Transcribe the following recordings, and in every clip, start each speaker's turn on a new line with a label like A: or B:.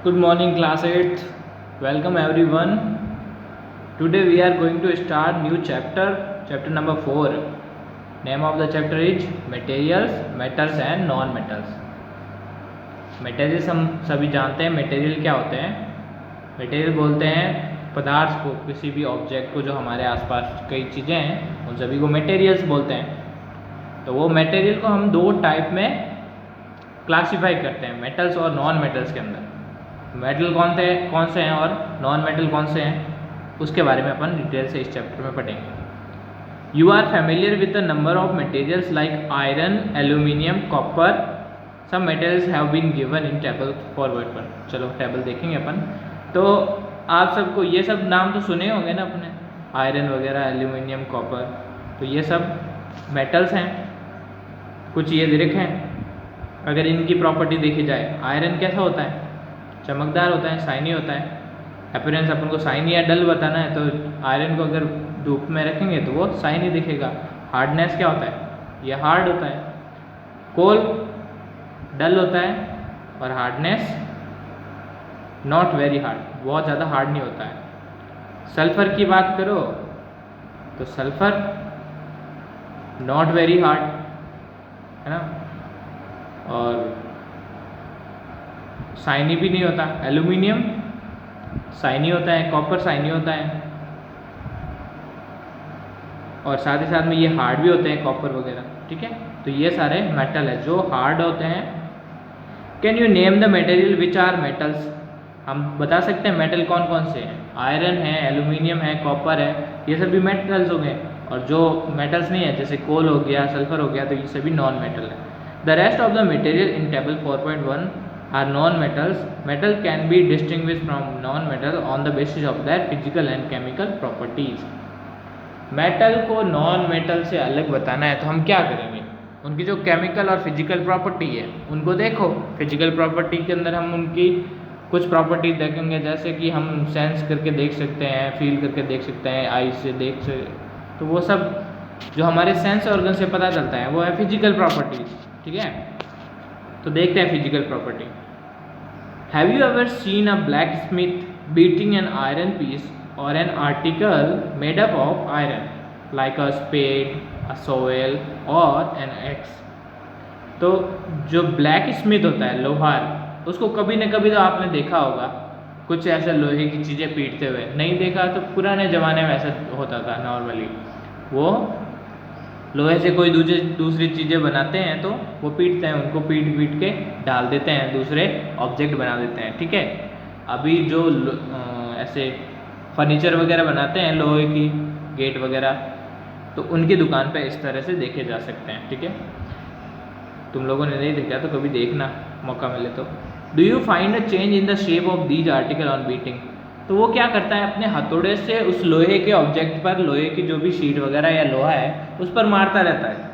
A: Good morning, class 8th. Welcome everyone. Today we are going to start new chapter number 4. Name of the chapter is Materials, Metals and Non-Metals. Materials हम सभी जानते हैं. Material क्या होते हैं? Material बोलते हैं पदार्थ को, किसी भी ऑब्जेक्ट को जो हमारे आसपास कई चीज़ें हैं उन सभी को मटेरियल्स बोलते हैं. तो वो मटेरियल को हम दो टाइप में क्लासीफाई करते हैं, मेटल्स और नॉन मेटल्स के अंदर. मेटल कौन से हैं और नॉन मेटल कौन से हैं, उसके बारे में अपन डिटेल से इस चैप्टर में पढ़ेंगे. You are familiar with the number of materials like iron, aluminium, copper. Some materials have been given in table forward पर. चलो टेबल देखेंगे अपन. तो आप सबको ये सब नाम तो सुने होंगे ना अपने, आयरन वगैरह, एल्यूमिनियम, कॉपर. तो ये सब मेटल्स हैं. कुछ ये लिरिक हैं. अगर इनकी प्रॉपर्टी देखी जाए, आयरन कैसा होता है? चमकदार होता है, शाइनी होता है. अपीयरेंस अपन को शाइनी या डल बताना है तो आयरन को अगर धूप में रखेंगे तो वो शाइनी दिखेगा. हार्डनेस क्या होता है? ये हार्ड होता है. कोल डल होता है और हार्डनेस नॉट वेरी हार्ड, बहुत ज़्यादा हार्ड नहीं होता है. सल्फर की बात करो तो सल्फर नॉट वेरी हार्ड है ना, और शाइनी भी नहीं होता. एल्यूमिनियम शाइनी होता है, कॉपर शाइनी होता है, और साथ ही साथ में ये हार्ड भी होते हैं कॉपर वगैरह. ठीक है, तो ये सारे मेटल है जो हार्ड होते हैं. Can you name the material which are metals? हम बता सकते हैं मेटल कौन कौन से हैं. आयरन है, एल्यूमिनियम है, कॉपर है, ये सभी मेटल्स हो गए. और जो मेटल्स नहीं है जैसे कोल हो गया, सल्फर हो गया, तो ये सभी नॉन मेटल है. The rest of the material in table 4.1 are non-metals. Metal can be distinguished from non-metal on the basis of their physical and chemical properties. Metal को नॉन मेटल से अलग बताना है तो हम क्या करेंगे? उनकी जो केमिकल और फिजिकल प्रॉपर्टी है उनको देखो. फिजिकल प्रॉपर्टी के अंदर हम उनकी कुछ प्रॉपर्टीज देखेंगे, जैसे कि हम सेंस करके देख सकते हैं, फील करके देख सकते हैं, आई से देख सकते. तो वो सब जो हमारे सेंस ऑर्गन से पता चलता है वो है फिजिकल प्रॉपर्टीज. ठीक है, तो देखते हैं physical property. Have you ever seen a blacksmith beating an iron piece or an article made up of iron, like a spade, a shovel or an axe? तो जो ब्लैक स्मिथ होता है, लोहार, उसको कभी न कभी तो आपने देखा होगा कुछ ऐसे लोहे की चीज़ें पीटते हुए. नहीं देखा तो पुराने ज़माने में ऐसा होता था नॉर्मली. वो लोहे से कोई दूसरी चीज़ें बनाते हैं तो वो पीटते हैं, उनको पीट के डाल देते हैं, दूसरे ऑब्जेक्ट बना देते हैं. ठीक है, अभी जो ऐसे फर्नीचर वगैरह बनाते हैं, लोहे की गेट वगैरह, तो उनकी दुकान पे इस तरह से देखे जा सकते हैं. ठीक है, तुम लोगों ने नहीं देखा तो कभी देखना मौका मिले तो. Do you find a change in the shape of these article on beating? तो वो क्या करता है, अपने हथौड़े से उस लोहे के ऑब्जेक्ट पर, लोहे की जो भी शीट वगैरह या लोहा है उस पर मारता रहता है.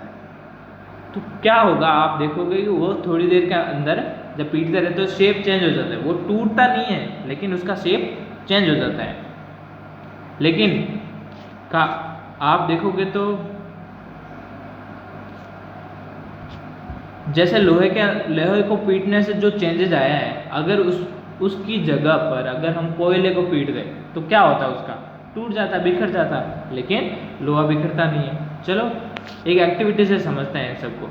A: तो क्या होगा, आप देखोगे कि वो थोड़ी देर के अंदर जब पीटते रहते तो शेप चेंज हो जाता है. वो टूटता नहीं है लेकिन उसका शेप चेंज हो जाता है. लेकिन आप देखोगे तो जैसे लोहे को पीटने से जो चेंजेस आया है, अगर उसकी जगह पर अगर हम कोयले को पीट दें तो क्या होता है, उसका टूट जाता, बिखर जाता. लेकिन लोहा बिखरता नहीं है. चलो एक एक्टिविटी से समझते हैं इन सबको.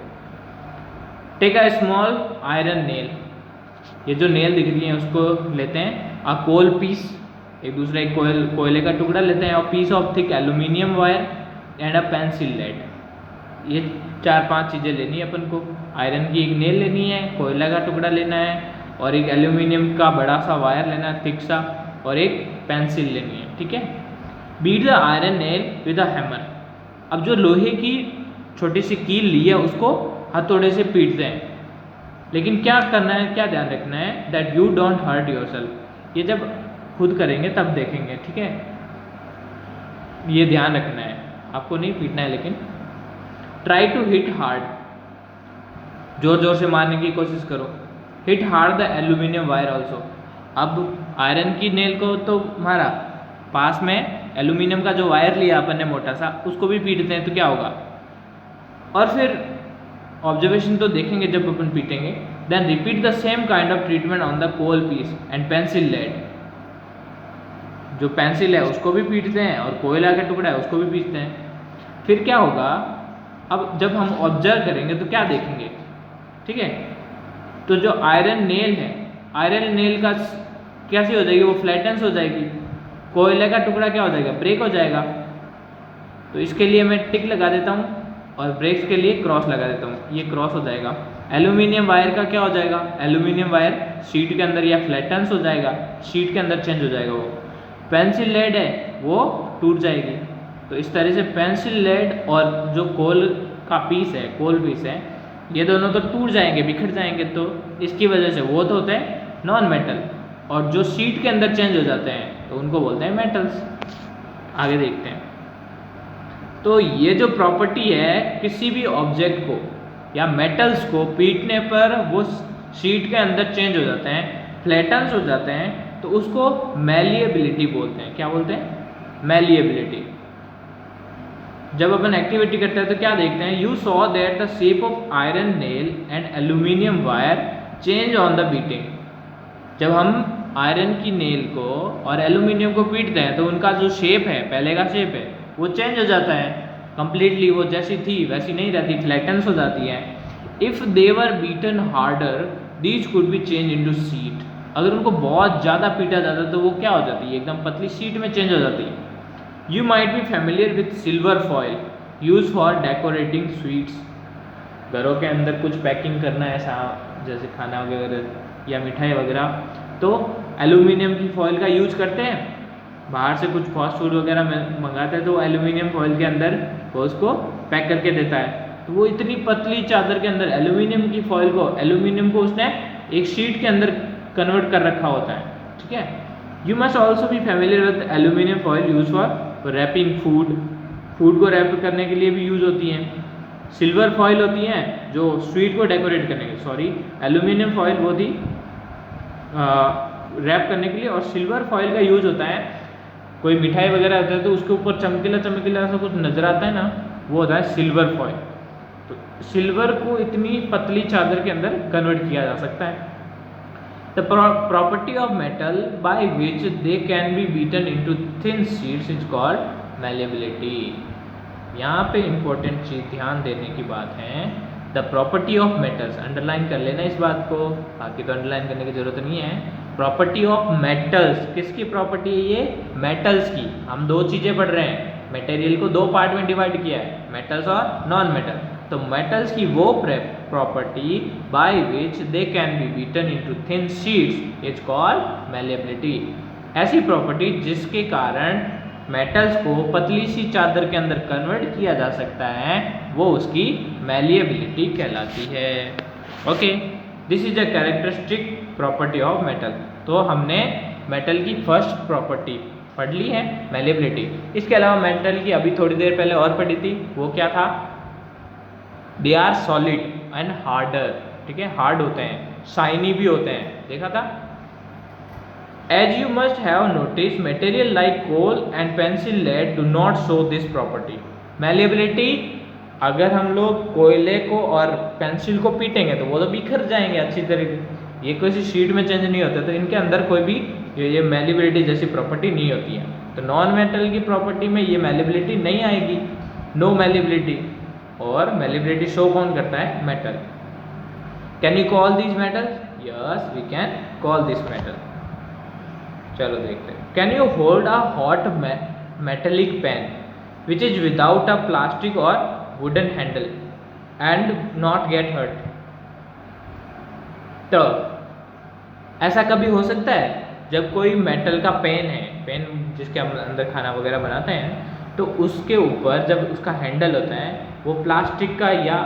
A: Take a small iron nail. ये जो नेल दिख रही है उसको लेते हैं. अ कोल पीस, एक दूसरे कोयले का टुकड़ा लेते हैं, और piece of thick aluminium wire and a pencil lead. ये 4-5 चीज़ें लेनी है अपन को. आयरन की एक नेल लेनी है, कोयला का टुकड़ा लेना है, और एक एल्यूमिनियम का बड़ा सा वायर लेना है, थिक सा, और एक पेंसिल लेनी है. ठीक है, beat the iron nail with a hammer. अब जो लोहे की छोटी सी कील ली है उसको हथौड़े से पीटते हैं. लेकिन क्या करना है, क्या ध्यान रखना है, that you don't hurt yourself. ये जब खुद करेंगे तब देखेंगे. ठीक है, ये ध्यान रखना है, आपको नहीं पीटना है. लेकिन ट्राई टू हिट हार्ड, जोर जोर से मारने की कोशिश करो. Hit hard the aluminium wire also. अब आयरन की नेल को तो मारा, पास में एल्यूमिनियम का जो वायर लिया अपन ने मोटा सा, उसको भी पीटते हैं तो क्या होगा. और फिर ऑब्जर्वेशन तो देखेंगे जब अपन पीटेंगे Then repeat the same kind of treatment on the coal piece and pencil lead. जो पेंसिल है उसको भी पीटते हैं और कोयला का टुकड़ा है उसको भी पीटते हैं। फिर क्या होगा, अब जब हम ऑब्जर्व करेंगे तो क्या देखेंगे, ठीक है। तो जो आयरन नेल है, आयरन नेल का कैसी हो जाएगी, वो फ्लैटेंस हो जाएगी। कोयले का टुकड़ा क्या हो जाएगा, ब्रेक हो जाएगा। तो इसके लिए मैं टिक लगा देता हूँ और ब्रेक्स के लिए क्रॉस लगा देता हूँ, ये क्रॉस हो जाएगा। एल्यूमिनियम वायर का क्या हो जाएगा, एल्यूमिनियम वायर शीट के अंदर या फ्लैटेंस हो जाएगा, शीट के अंदर चेंज हो जाएगा वो। पेंसिल लेड है वो टूट जाएगी। तो इस तरह से पेंसिल लेड और जो कोल का पीस है, कोल पीस है, ये दोनों तो टूट जाएंगे, बिखर जाएंगे। तो इसकी वजह से वो तो होते हैं नॉन मेटल, और जो शीट के अंदर चेंज हो जाते हैं तो उनको बोलते हैं मेटल्स। आगे देखते हैं। तो ये जो प्रॉपर्टी है किसी भी ऑब्जेक्ट को या मेटल्स को पीटने पर वो शीट के अंदर चेंज हो जाते हैं, फ्लैटेंस हो जाते हैं, तो उसको मैलिएबिलिटी बोलते हैं। क्या बोलते हैं, मैलिएबिलिटी। जब अपन एक्टिविटी करते हैं तो क्या देखते हैं, you saw that the shape of iron nail and aluminium wire change on the beating. जब हम आयरन की नेल को और एल्यूमिनियम को पीटते हैं तो उनका जो शेप है, पहले का शेप है, वो चेंज हो जाता है कंप्लीटली। वो जैसी थी वैसी नहीं रहती, फ्लैटेंस हो जाती है। If they were beaten harder these could be change into sheet. अगर उनको बहुत ज़्यादा पीटा जाता है तो वो क्या हो जाती है, एकदम पतली शीट में चेंज हो जाती है। You might be familiar with silver foil use for decorating sweets. घरों के अंदर कुछ पैकिंग करना है, ऐसा जैसे खाना वगैरह या मिठाई वगैरह, तो एल्यूमिनियम की फॉयल का यूज करते हैं। बाहर से कुछ फास्ट फूड वगैरह मंगाते हैं तो एल्यूमिनियम फॉयल के अंदर वो उसको पैक करके देता है। तो वो इतनी पतली चादर के अंदर एल्यूमिनियम की फॉयल को, एल्यूमिनियम को उसने एक शीट के अंदर कन्वर्ट कर रखा होता है, ठीक है। You must also be familiar with aluminium foil use for wrapping food. Food को रैप करने के लिए भी यूज होती हैं। सिल्वर फॉयल होती हैं जो स्वीट को डेकोरेट करने के, सॉरी एल्यूमिनियम फॉयल वो थी रैप करने के लिए, और सिल्वर फॉयल का यूज होता है कोई मिठाई वगैरह होता है तो उसके ऊपर चमकीला चमकीला ऐसा कुछ नजर आता है ना, वो होता है सिल्वर फॉयल। तो सिल्वर को इतनी पतली चादर के अंदर कन्वर्ट किया जा सकता है। The property of metal by which they can be beaten into thin sheets is called malleability. यहाँ पे इंपॉर्टेंट चीज ध्यान देने की बात है, the property of metals, underline कर लेना इस बात को, बाकी तो अंडरलाइन करने की जरूरत नहीं है। प्रॉपर्टी ऑफ मेटल्स, किसकी प्रॉपर्टी है ये, मेटल्स की। हम दो चीजें पढ़ रहे हैं, मटेरियल को दो पार्ट में डिवाइड किया है, मेटल्स और नॉन मेटल। तो मेटल्स की वो property by which they can be beaten into thin sheets is called malleability. ऐसी प्रॉपर्टी जिसके कारण मेटल्स को पतली सी चादर के अंदर कन्वर्ट किया जा सकता है, वो उसकी मैलिएबिलिटी कहलाती है। Okay, this is a characteristic property of metal. तो हमने मेटल की फर्स्ट प्रॉपर्टी पढ़ ली है, मैलिएबिलिटी। इसके अलावा मेटल की अभी थोड़ी देर पहले और पढ़ी थी, वो क्या था, they are solid and harder, ठीक है, हार्ड होते हैं, शाइनी भी होते हैं, देखा था। As you must have noticed, material like coal and pencil lead do not show this property. Malleability, अगर हम लोग कोयले को और पेंसिल को पीटेंगे तो वो तो बिखर जाएंगे अच्छी तरीके, ये किसी शीट में चेंज नहीं होते, तो इनके अंदर कोई भी ये मैलिएबिलिटी जैसी प्रॉपर्टी नहीं होती है। तो नॉन मेटल की प्रॉपर्टी में ये मैलिएबिलिटी नहीं आएगी, नो मैलिएबिलिटी। और मैलिएबिलिटी शो कौन करता है, metal. Can you call this metal, yes we can call this metal. चलो देखते हैं। Can you hold a hot metallic pen which is without a plastic और wooden handle and not get hurt. तो ऐसा कभी हो सकता है जब कोई मेटल का पेन है, पेन जिसके हम अंदर खाना वगैरह बनाते हैं, तो उसके ऊपर जब उसका हैंडल होता है वो प्लास्टिक का या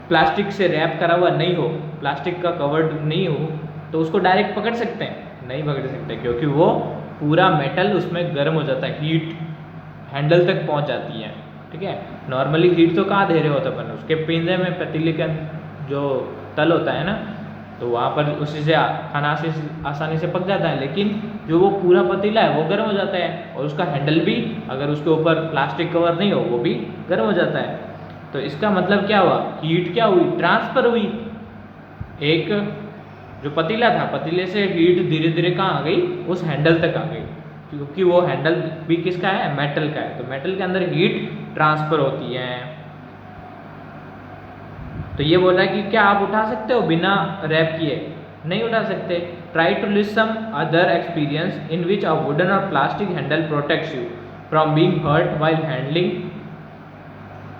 A: प्लास्टिक से रैप करा हुआ नहीं हो, प्लास्टिक का कवर्ड नहीं हो, तो उसको डायरेक्ट पकड़ सकते हैं, नहीं पकड़ सकते, क्योंकि वो पूरा मेटल उसमें गर्म हो जाता है, हीट हैंडल तक पहुंच जाती है, ठीक है। नॉर्मली हीट तो कहाँ दे रहे होते अपन, उसके पिंजरे में पतीले का जो तल होता है ना, तो वहाँ पर उसी से खाना आसानी से पक जाता है, लेकिन जो वो पूरा पतीला है वो गर्म हो जाता है, और उसका हैंडल भी अगर उसके ऊपर प्लास्टिक कवर नहीं हो वो भी गर्म हो जाता है। तो इसका मतलब क्या हुआ, हीट क्या हुई, ट्रांसफर हुई। एक जो पतीला था, पतीले से हीट धीरे धीरे कहाँ आ गई, उस हैंडल तक आ गई, क्योंकि वो हैंडल भी किसका है, मेटल का है। तो मेटल के अंदर हीट ट्रांसफर होती है। तो ये बोल रहा है कि क्या आप उठा सकते हो बिना रैप किए, नहीं उठा सकते। Try to list some other experience in which a wooden or plastic handle protects you from being hurt while handling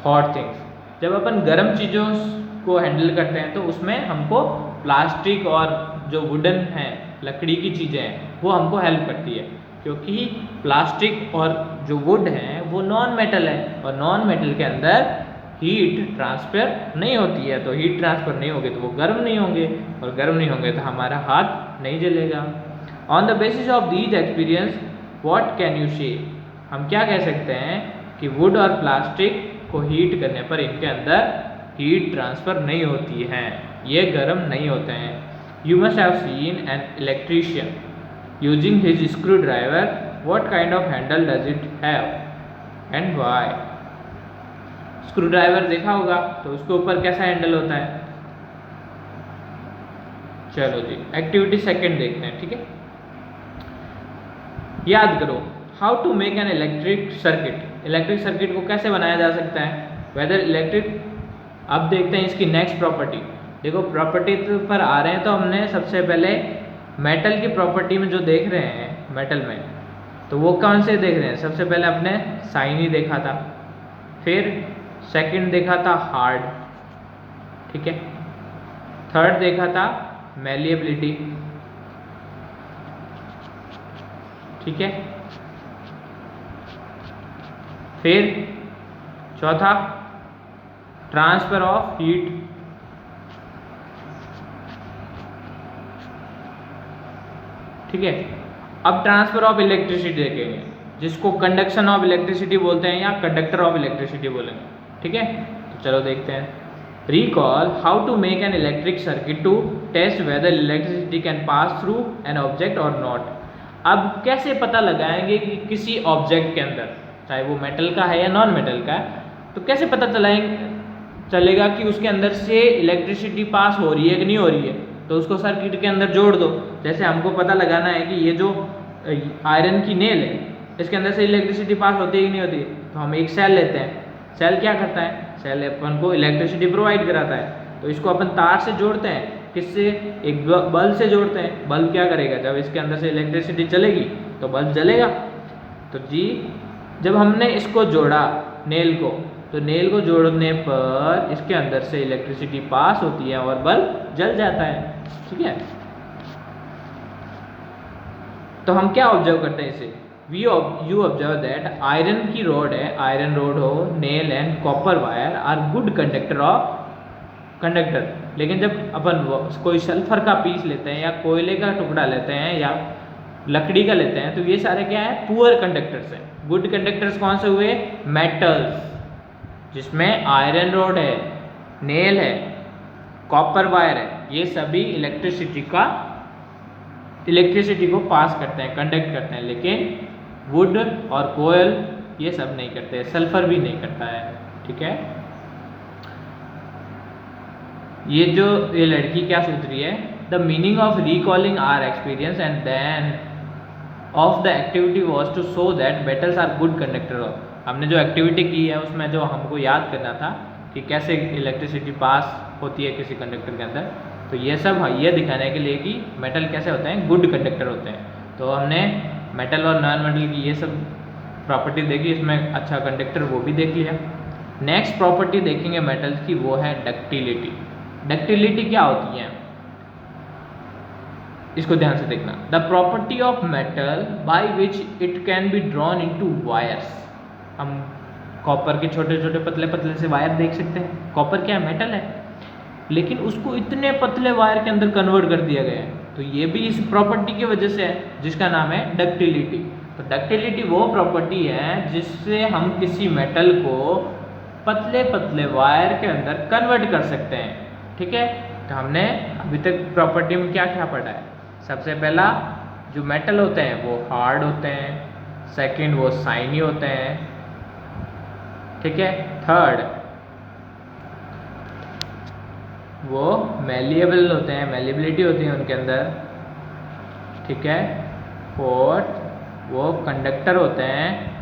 A: hot things. जब अपन गर्म चीज़ों को हैंडल करते हैं तो उसमें हमको प्लास्टिक और जो वुडन है, लकड़ी की चीज़ें हैं, वो हमको हेल्प करती है, क्योंकि प्लास्टिक और जो वुड है वो नॉन मेटल है, और नॉन मेटल के अंदर हीट ट्रांसफर नहीं होती है। तो हीट ट्रांसफर नहीं होगी तो वो गर्म नहीं होंगे, और गर्म नहीं होंगे तो हमारा हाथ नहीं जलेगा। On the basis of these experience what can you से, हम क्या कह सकते हैं कि वुड और प्लास्टिक को हीट करने पर इनके अंदर हीट ट्रांसफर नहीं होती है, ये गर्म नहीं होते हैं। You must have seen an electrician using his screw driver, what kind of Henle does it have and why. Screw driver देखा होगा, तो उसके ऊपर कैसा हैंडल होता है। चलो जी, एक्टिविटी सेकंड देखते हैं, ठीक है। याद करो, how to make an electric circuit, electric circuit को कैसे बनाया जा सकता है, वेदर इलेक्ट्रिक। अब देखते हैं इसकी नेक्स्ट प्रॉपर्टी। देखो प्रॉपर्टी पर आ रहे हैं, तो हमने सबसे पहले मेटल की प्रॉपर्टी में जो देख रहे हैं मेटल में, तो वो कौन से देख रहे हैं, सबसे पहले अपने शाइनी देखा था, फिर सेकंड देखा था हार्ड, ठीक है, थर्ड देखा था मैलिएबिलिटी, ठीक है, फिर चौथा ट्रांसफर ऑफ हीट, ठीक है। अब ट्रांसफर ऑफ इलेक्ट्रिसिटी देखेंगे, जिसको कंडक्शन ऑफ इलेक्ट्रिसिटी बोलते हैं या कंडक्टर ऑफ इलेक्ट्रिसिटी बोलेंगे, ठीक है। तो चलो देखते हैं। Recall how to make an electric circuit to test whether electricity can pass through an object और नॉट। अब कैसे पता लगाएंगे कि किसी ऑब्जेक्ट के अंदर, चाहे वो मेटल का है या नॉन मेटल का है, तो कैसे पता चलेगा कि उसके अंदर से इलेक्ट्रिसिटी पास हो रही है कि नहीं हो रही है। तो उसको सर्किट के अंदर जोड़ दो। जैसे हमको पता लगाना है कि ये जो आयरन की नेल है, इसके अंदर से इलेक्ट्रिसिटी पास होती है कि नहीं होती, तो हम एक सेल लेते हैं। सेल क्या करता है, सेल अपन को इलेक्ट्रिसिटी प्रोवाइड कराता है। तो इसको अपन तार से जोड़ते हैं, किससे, एक बल्ब से जोड़ते हैं। बल्ब क्या करेगा, जब इसके अंदर से इलेक्ट्रिसिटी चलेगी तो बल्ब जलेगा। तो जी जब हमने इसको जोड़ा नेल को, तो नेल को जोड़ने पर इसके अंदर से इलेक्ट्रिसिटी पास होती है और बल्ब जल जाता है, ठीक है। तो हम क्या ऑब्जर्व करते हैं इसे, यू ऑब्जर्व दैट आयरन की रॉड है, आयरन रॉड हो, nail and copper wire are good conductor. लेकिन जब अपन कोई सल्फर का पीस लेते हैं या कोयले का टुकड़ा लेते हैं या लकड़ी का लेते हैं, तो ये सारे क्या है, पुअर कंडक्टर्स हैं। गुड कंडक्टर्स कौन से हुए, मेटल्स, जिसमें आयरन रॉड है, नेल है, कॉपर वायर है, ये सभी इलेक्ट्रिसिटी को पास करते हैं, कंडक्ट करते हैं। लेकिन वुड और कोयल ये सब नहीं करते, सल्फर भी नहीं करता है, ठीक है। ये लड़की क्या सोच रही है, the meaning of recalling are experience and then of the activity was to show that metals are good conductor of. हमने जो एक्टिविटी की है उसमें जो हमको याद करना था कि कैसे इलेक्ट्रिसिटी पास होती है किसी कंडक्टर के अंदर, तो ये सब ये दिखाने के लिए कि मेटल कैसे होते हैं, गुड कंडक्टर होते हैं। तो हमने मेटल और नॉन मेटल की ये सब प्रॉपर्टी देखी, इसमें अच्छा कंडक्टर वो भी देख लिया। नेक्स्ट प्रॉपर्टी देखेंगे मेटल्स की, वो है डक्टिलिटी। डक्टिलिटी क्या होती है, इसको ध्यान से देखना। The property of metal by which it can be drawn into wires. हम कॉपर के छोटे छोटे पतले पतले से वायर देख सकते हैं। कॉपर क्या है, मेटल है, लेकिन उसको इतने पतले वायर के अंदर कन्वर्ट कर दिया गया है। तो ये भी इस प्रॉपर्टी की वजह से है, जिसका नाम है डक्टिलिटी। तो डक्टिलिटी वो प्रॉपर्टी है जिससे हम किसी मेटल को पतले पतले वायर के अंदर कन्वर्ट कर सकते हैं, ठीक है। तो हमने अभी तक प्रॉपर्टी में क्या क्या पढ़ा है, सबसे पहला जो मेटल होते हैं वो हार्ड होते हैं, सेकंड वो शाइनी होते हैं, ठीक है। थर्ड वो मेलिएबल होते हैं, मेलिबिलिटी होती है उनके अंदर, ठीक है। फोर्थ, वो कंडक्टर होते हैं।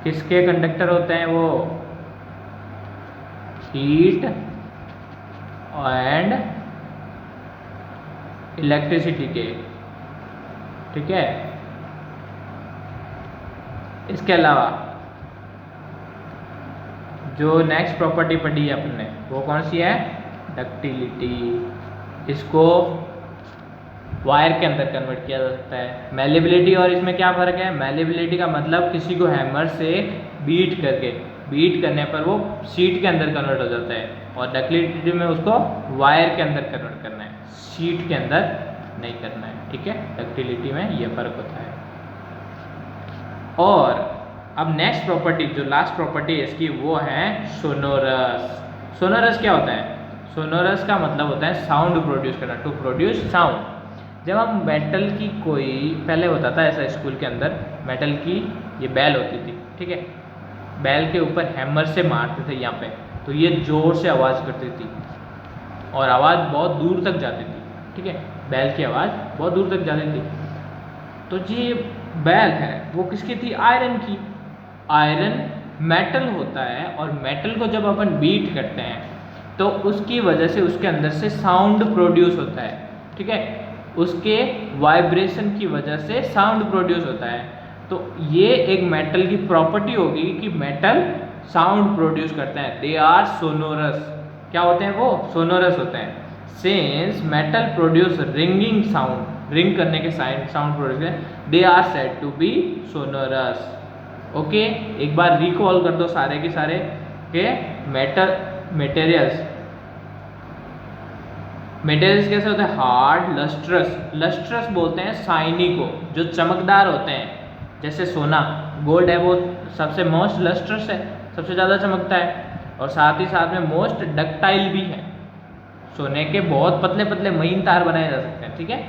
A: किसके कंडक्टर होते हैं वो? हीट एंड इलेक्ट्रिसिटी के, ठीक है। इसके अलावा जो नेक्स्ट प्रॉपर्टी पढ़ी है अपने, वो कौन सी है? डक्टिलिटी। इसको वायर के अंदर कन्वर्ट किया जा सकता है। मेलिबिलिटी और इसमें क्या फ़र्क है? मेलिबिलिटी का मतलब किसी को हैमर से बीट करने पर वो शीट के अंदर कन्वर्ट हो जाता है, और डक्टिलिटी में उसको वायर के अंदर कन्वर्ट करना है, शीट के अंदर नहीं करना है, ठीक है। डक्टिलिटी में ये फ़र्क होता है। और अब नेक्स्ट प्रॉपर्टी, जो लास्ट प्रॉपर्टी है इसकी, वो है सोनोरस। सोनोरस क्या होता है? सोनोरस का मतलब होता है साउंड प्रोड्यूस करना, टू प्रोड्यूस साउंड। जब हम मेटल की कोई, पहले होता था ऐसा स्कूल के अंदर, मेटल की ये बैल होती थी, ठीक है। बैल के ऊपर हैमर से मारते थे यहाँ पे, तो ये ज़ोर से आवाज़ करती थी और आवाज़ बहुत दूर तक जाती थी, ठीक है। बैल की आवाज़ बहुत दूर तक जाती थी। तो जी बैल है वो किसकी थी? आयरन की। आयरन मेटल होता है, और मेटल को जब अपन बीट करते हैं तो उसकी वजह से उसके अंदर से साउंड प्रोड्यूस होता है, ठीक है। उसके वाइब्रेशन की वजह से साउंड प्रोड्यूस होता है। तो ये एक मेटल की प्रॉपर्टी होगी कि मेटल साउंड प्रोड्यूस करते हैं। They are sonorous. क्या होते हैं वो? सोनोरस होते हैं। Since metal produce ringing sound, ring करने के साउंड प्रोड्यूस है, they are said to be sonorous. Okay, एक बार रिकॉल कर दो सारे के सारे के मटेरियल्स कैसे होते हैं? Hard, lustrous. लस्ट्रस बोलते हैं शाइनी को, जो चमकदार होते हैं, जैसे सोना, गोल्ड है वो सबसे मोस्ट लस्ट्रस है, सबसे ज़्यादा चमकता है, और साथ ही साथ में मोस्ट डक्टाइल भी है। सोने के बहुत पतले पतले महीन तार बनाए जा सकते हैं, ठीक है।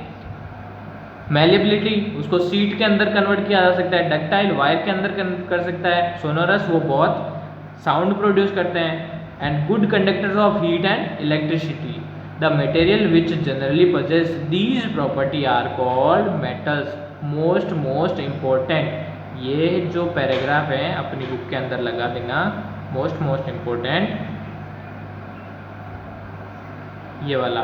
A: मेलिबिलिटी, उसको सीट के अंदर कन्वर्ट किया जा सकता है, डक्टाइल वायर के अंदर कर सकता है, सोनोरस वो बहुत साउंड प्रोड्यूस करते हैं, and good conductors of heat and electricity. The material which generally possess these property are called metals। Most important, ये जो पैराग्राफ है अपनी बुक के अंदर लगा देना, मोस्ट इम्पोर्टेंट ये वाला।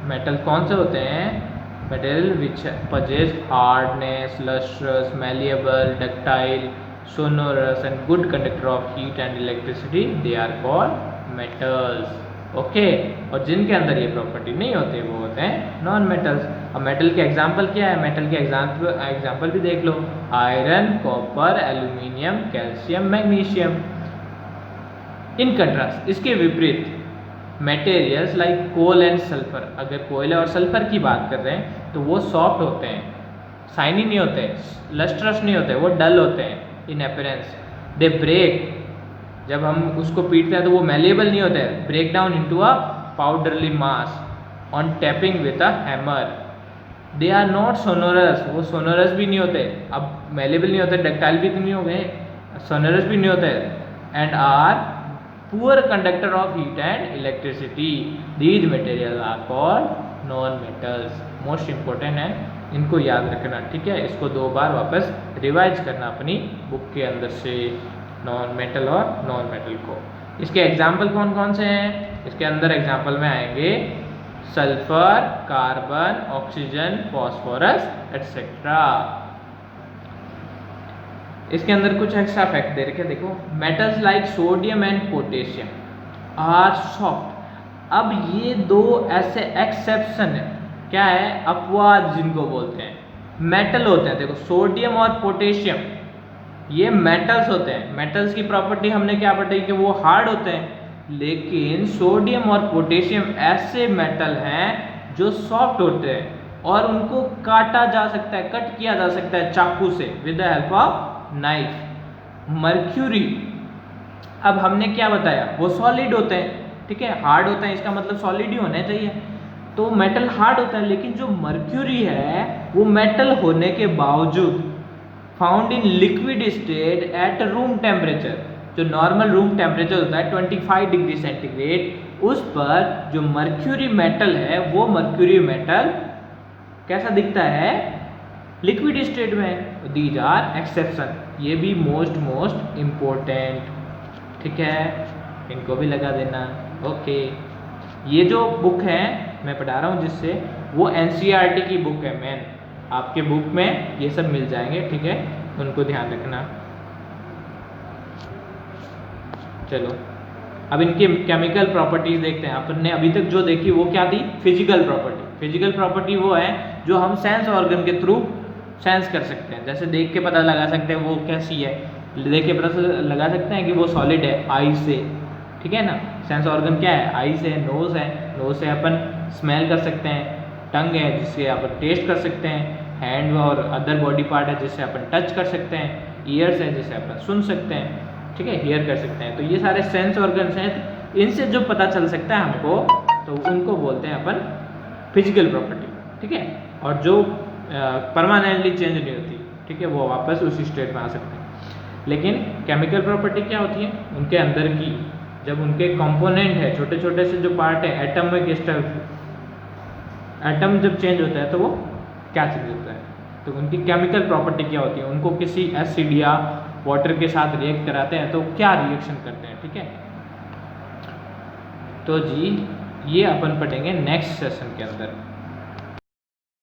A: मेटल कौन से होते हैं? Material which possess hardness, lustrous, malleable, ductile, sonorous and good conductor of heat and electricity, they are called metals। Okay, और जिनके अंदर ये प्रॉपर्टी नहीं होते वो होते हैं नॉन मेटल्स। अब मेटल के एग्जांपल क्या है? मेटल के एग्जांपल भी देख लो, iron, copper, aluminium, calcium, magnesium. In contrast, इसके विपरीत, materials like coal and sulphur, अगर कोयले और सल्फर की बात कर रहे हैं तो वो सॉफ्ट होते हैं, शाइनी नहीं होते, लस्ट्रस नहीं होते, वो डल होते हैं इन अपीयरेंस। दे ब्रेक, जब हम उसको पीटते हैं तो वो मेलिएबल नहीं होते, break down into a powdery mass on tapping with a hammer. They are not sonorous, वो सोनोरस भी नहीं होते, अब मेलिएबल नहीं होते, डक्टाइल भी तो नहीं हो गए, सोनोरस भी नहीं होते, and are poor conductor of heat and electricity. These material are called non metals. Most important है, इनको याद रखना, ठीक है। इसको 2 बार वापस रिवाइज करना अपनी बुक के अंदर से, नॉन मेटल और नॉन मेटल को। इसके एग्जाम्पल कौन कौन से हैं? इसके अंदर एग्जाम्पल में आएंगे sulphur, carbon, oxygen, phosphorus etcetera. इसके अंदर कुछ एक्स्ट्रा फैक्ट दे रखे, देखो, metals like sodium and potassium are soft. अब ये 2 ऐसे एक्सेप्शन है, क्या है? अपवाद जिनको बोलते हैं, मेटल होते हैं। देखो, सोडियम और पोटेशियम ये मेटल्स होते हैं। मेटल्स की प्रॉपर्टी हमने क्या पढ़ी कि वो हार्ड होते हैं, लेकिन सोडियम और पोटेशियम ऐसे मेटल हैं जो सॉफ्ट होते हैं और उनको काटा जा सकता है, कट किया जा सकता है चाकू से with the help of knife. Mercury, अब हमने क्या बताया, वो सॉलिड होते हैं, ठीक है, हार्ड होते हैं, इसका मतलब सॉलिड ही होने चाहिए, तो मेटल हार्ड होता है। लेकिन जो मर्क्यूरी है वो मेटल होने के बावजूद found in liquid state at room temperature, जो नॉर्मल रूम टेम्परेचर होता है 25 डिग्री सेंटीग्रेड, उस पर जो मर्क्यूरी मेटल है वो मर्क्यूरी मेटल कैसा दिखता है, लिक्विड स्टेट में। दीज आर एक्सेप्शन, ये भी मोस्ट इम्पोर्टेंट, ठीक है, इनको भी लगा देना। ओके, ये जो बुक है मैं पढ़ा रहा हूँ जिससे, वो एनसीईआरटी की बुक है मेन, आपके बुक में ये सब मिल जाएंगे, ठीक है, उनको ध्यान रखना। चलो अब इनकी केमिकल प्रॉपर्टीज देखते हैं। अपन ने अभी तक जो देखी वो क्या थी, फिजिकल प्रॉपर्टी। फिजिकल प्रॉपर्टी वो है जो हम सेंस ऑर्गन के थ्रू सेंस कर सकते हैं, जैसे देख के पता लगा सकते हैं वो कैसी है, देख के पता लगा सकते हैं कि वो सॉलिड है आई से, ठीक है ना। सेंस ऑर्गन क्या है, आई से, नोज है, नोज से अपन स्मेल कर सकते हैं, टंग है जिससे अपन टेस्ट कर सकते हैं, हैंड और अदर बॉडी पार्ट है जिससे अपन टच कर सकते हैं, ईयर्स है जिससे अपन सुन सकते हैं, ठीक है, हियर कर सकते हैं। तो ये सारे सेंस ऑर्गन्स हैं, इनसे जो पता चल सकता है हमको तो उनको बोलते हैं अपन फिजिकल प्रॉपर्टी, ठीक है। और जो परमानेंटली चेंज नहीं होती, ठीक है, वो वापस उसी स्टेट में आ सकते हैं। लेकिन केमिकल प्रॉपर्टी क्या होती है, उनके अंदर की जब उनके कंपोनेंट है, छोटे छोटे से जो पार्ट है, एटम में क्रिस्टल, एटम जब चेंज होता है तो वो क्या चेंज होता है, तो उनकी केमिकल प्रॉपर्टी क्या होती है, उनको किसी एसिड या वाटर के साथ रिएक्ट कराते हैं तो क्या रिएक्शन करते हैं, ठीक है। तो जी ये अपन पढ़ेंगे नेक्स्ट सेशन के अंदर।